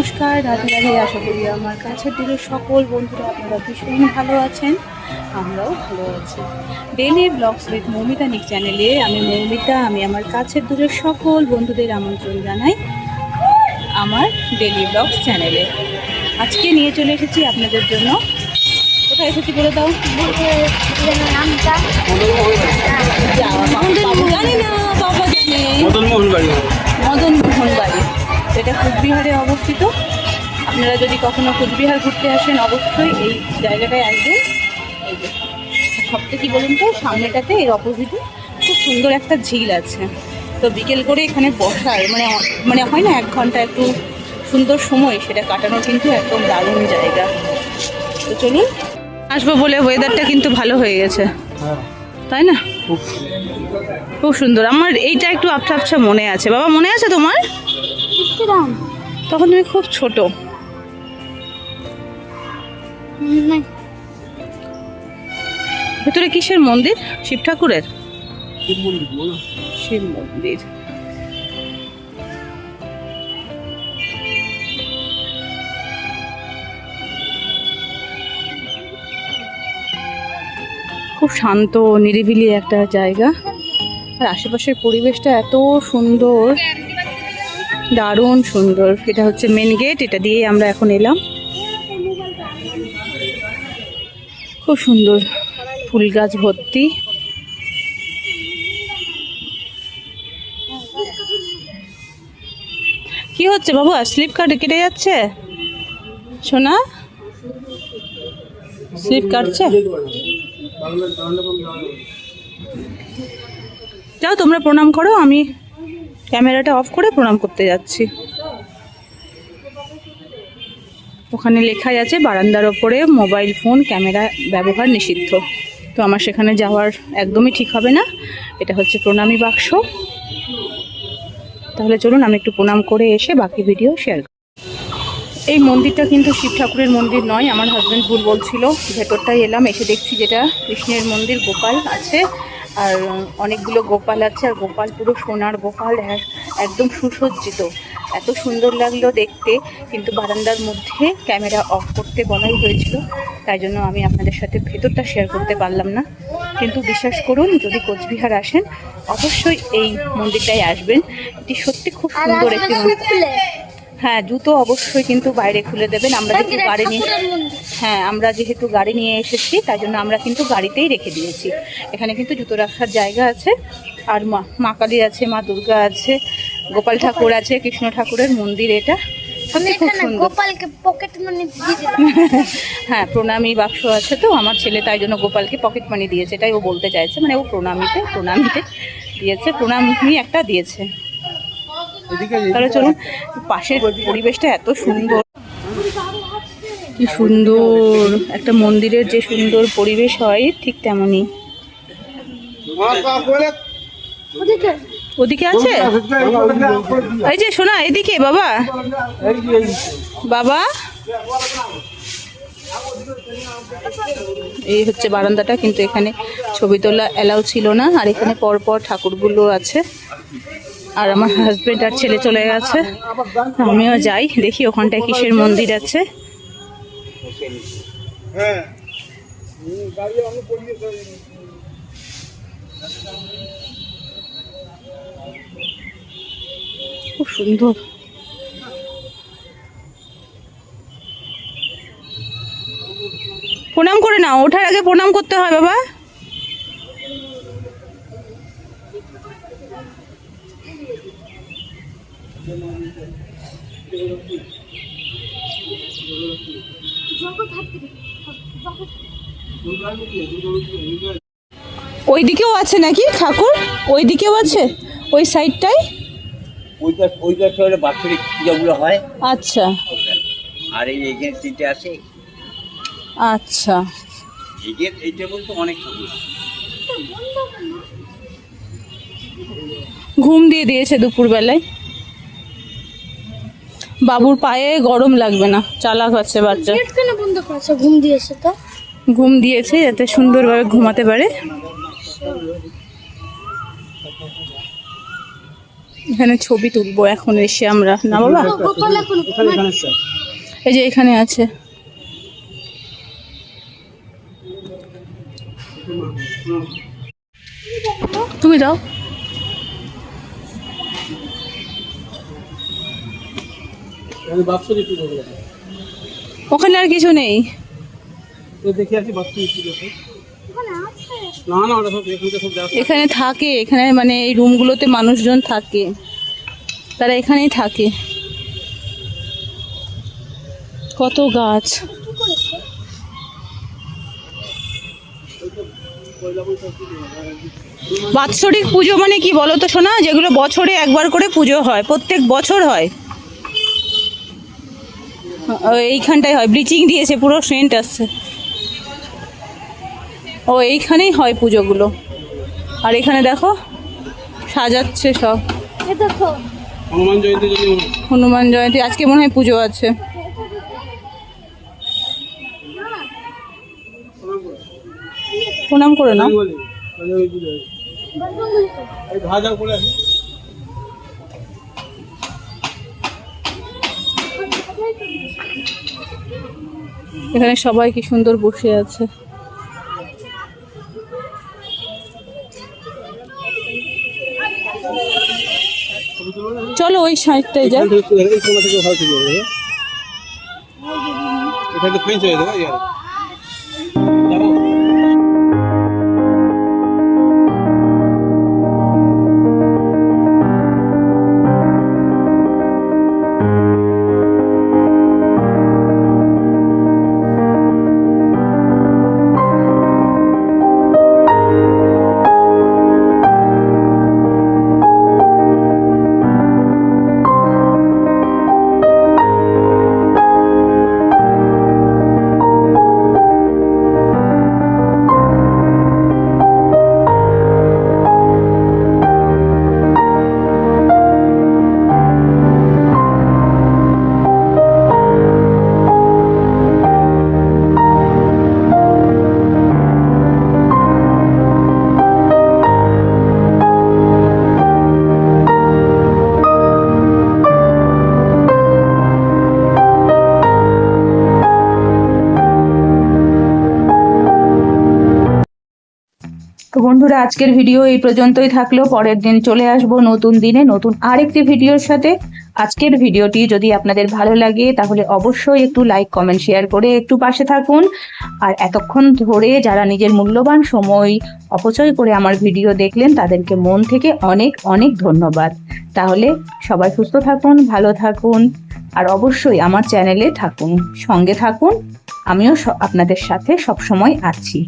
নমস্কার, রাধে রাধে। আশা করি আমার কাছের দূরের সকল বন্ধুরা আপনারা ভীষণ ভালো আছেন, আমরাও ভালো আছি। ডেইলি ব্লগস উইথ মৌমিতা নিক চ্যানেলে আমি মৌমিতা, আমি আমার কাছের দূরের সকল বন্ধুদের আমন্ত্রণ জানাই আমার ডেইলি ব্লগস চ্যানেলে। আজকে নিয়ে চলে এসেছি আপনাদের জন্য। কোথায় এসেছি বলে দাও? জানি না, বাবা জানে। মদনমোহন বাড়ি, এটা কুচবিহারে অবস্থিত। আপনারা যদি কখনো কুচবিহার ঘুরতে আসেন অবশ্যই এই জায়গাটায় আসবেন। এই যে সবথেকে কি বলুন তো, সামনেটাতে এর অপোজিটে খুব সুন্দর একটা ঝিল আছে। তো বিকেল করে এখানে বসার মানে হয় না, 1 ঘন্টা একটু সুন্দর সময় সেটা কাটানোর কিন্তু একদম দারুণ জায়গা। তো চলুন, আসবো বলে ওয়েদারটা কিন্তু ভালো হয়ে গেছে, তাই না? খুব সুন্দর। আমার এইটা একটু আবছা আবছা মনে আছে। বাবা, মনে আছে তোমার? তখন তুমি খুব ছোট। ভেতরে কিসের মন্দির? শিব ঠাকুরের শিব মন্দির। খুব শান্ত নিরিবিলি একটা জায়গা, আর আশেপাশের পরিবেশটা এত সুন্দর, দারুণ সুন্দর। এটা হচ্ছে মেন গেট, এটা দিয়ে আমরা এখন এলাম। খুব সুন্দর, ফুল গাছ ভর্তি। কি হচ্ছে বাবা? স্লিপ কেটে যাচ্ছে সোনা? স্লিপ কাটছে? যাও তোমরা প্রণাম করো, আমি ক্যামেরাটা অফ করে প্রণাম করতে যাচ্ছি। ওখানে লেখাই আছে বারান্দার ওপরে মোবাইল ফোন ক্যামেরা ব্যবহার নিষিদ্ধ। তো আমার সেখানে যাওয়ার একদমই ঠিক হবে না। এটা হচ্ছে প্রণামী বাক্স। তাহলে চলুন আমি একটু প্রণাম করে এসে বাকি ভিডিও শেয়ার করি। এই মন্দিরটা কিন্তু শিব ঠাকুরের মন্দির নয়, আমার হাজব্যান্ড ভুল বলছিল। ভেতরটাই এলাম, এসে দেখছি যেটা কৃষ্ণের মন্দির। গোপাল আছে, আর অনেকগুলো গোপাল আছে, আর গোপাল পুরো সোনার গোপাল, একদম সুসজ্জিত। এত সুন্দর লাগলো দেখতে, কিন্তু বারান্দার মধ্যে ক্যামেরা অফ করতে বলাই হয়েছিল, তাই জন্য আমি আপনাদের সাথে ভেতরটা শেয়ার করতে পারলাম না। কিন্তু বিশ্বাস করুন, যদি কোচবিহার আসেন অবশ্যই এই মন্দিরটায় আসবেন। এটি সত্যি খুব সুন্দর একটি মন্দির। হ্যাঁ, জুতো অবশ্যই কিন্তু বাইরে খুলে দেবেন। আমরা যেহেতু গাড়ি নিয়ে এসেছি, তাই জন্য আমরা কিন্তু গাড়িতেই রেখে দিয়েছি। এখানে কিন্তু জুতো রাখার জায়গা আছে, আর মা কালী আছে, মা দুর্গা আছে, গোপাল ঠাকুর আছে, কৃষ্ণ ঠাকুরের মন্দির। এটা খুব সুন্দর। হ্যাঁ, প্রণামী বাক্স আছে তো আমার ছেলে, তাই জন্য গোপালকে পকেট মানি দিয়েছে, এটাই ও বলতে চাইছে। মানে ও প্রণামীতে দিয়েছে, প্রণামী একটা দিয়েছে। তাহলে চলুন, পাশের পরিবেশটা এত সুন্দর, কি সুন্দর একটা মন্দিরের যে সুন্দর পরিবেশ হয়, ঠিক তেমনই ওদিকে আছে। এই যে শোনা, এদিকে বাবা, বাবা এই হচ্ছে বারান্দাটা, কিন্তু এখানে ছবি তোলা এলাও ছিল না। আর এখানে পরপর ঠাকুরগুলো আছে, আর আমার হাজবেন্ড আর ছেলে চলে গেছে। আমিও যাই, দেখি ওখানটায় কিসের মন্দির আছে। খুব সুন্দর। প্রণাম করে নাও, ওঠার আগে প্রণাম করতে হয় বাবা। ওইদিকেও আছে নাকি ঠাকুর? ওইদিকেও আছে, ওই সাইডটাই। বাৎসরিক পূজাগুলো হয়। আচ্ছা, আর এইখানে 3টে আছে। আচ্ছা, এইটা বলতে অনেক ঠাকুর। ঘুম দিয়ে দিয়েছে দুপুরবেলায়। বাবুর পায়ে গরম লাগবে না, চালাক আছে বাচ্চা। ঘুম দিয়েছে যাতে সুন্দরভাবে ঘুমাতে পারে। এখানে ছবি তুলবো এখন এসে আমরা, না বাবা? এই যে এখানে আছে। তুমি দাও। ওখানে আর কিছু নেই। এখানে থাকে, এখানে মানে এই রুমগুলোতে মানুষজন থাকে, তারা এখানেই থাকে। কত গাছ। বাৎসরিক পুজো মানে কি বলো তো শোনা? যেগুলো বছরে একবার করে পুজো হয়, প্রত্যেক বছর হয়। এইখানটায় হয়, ব্লিচিং দিয়েছে, পুরো সেন্ট আসছে। ও এইখানেই হয় পুজোগুলো। আর এখানে দেখো সাজাচ্ছে সব। হনুমান জয়ন্তী আজকে মনে হয় পুজো আছে। প্রণাম করে নাও। এখানে সবাই কি সুন্দর বসে আছে। চলো ওই সাইডটাই যাই। তো বন্ধুরা, আজকের ভিডিও এই পর্যন্তই থাকলো। পরের দিন চলে আসবো নতুন দিনে নতুন আরেকটি ভিডিওর সাথে। আজকের ভিডিওটি যদি আপনাদের ভালো লাগে তাহলে অবশ্যই একটু লাইক, কমেন্ট, শেয়ার করে একটু পাশে থাকুন। আর এতক্ষণ ধরে যারা নিজের মূল্যবান সময় অপচয় করে আমার ভিডিও দেখলেন তাদেরকে মন থেকে অনেক অনেক ধন্যবাদ। তাহলে সবাই সুস্থ থাকুন, ভালো থাকুন, আর অবশ্যই আমার চ্যানেলে থাকুন, সঙ্গে থাকুন। আমিও আপনাদের সাথে সবসময় আছি।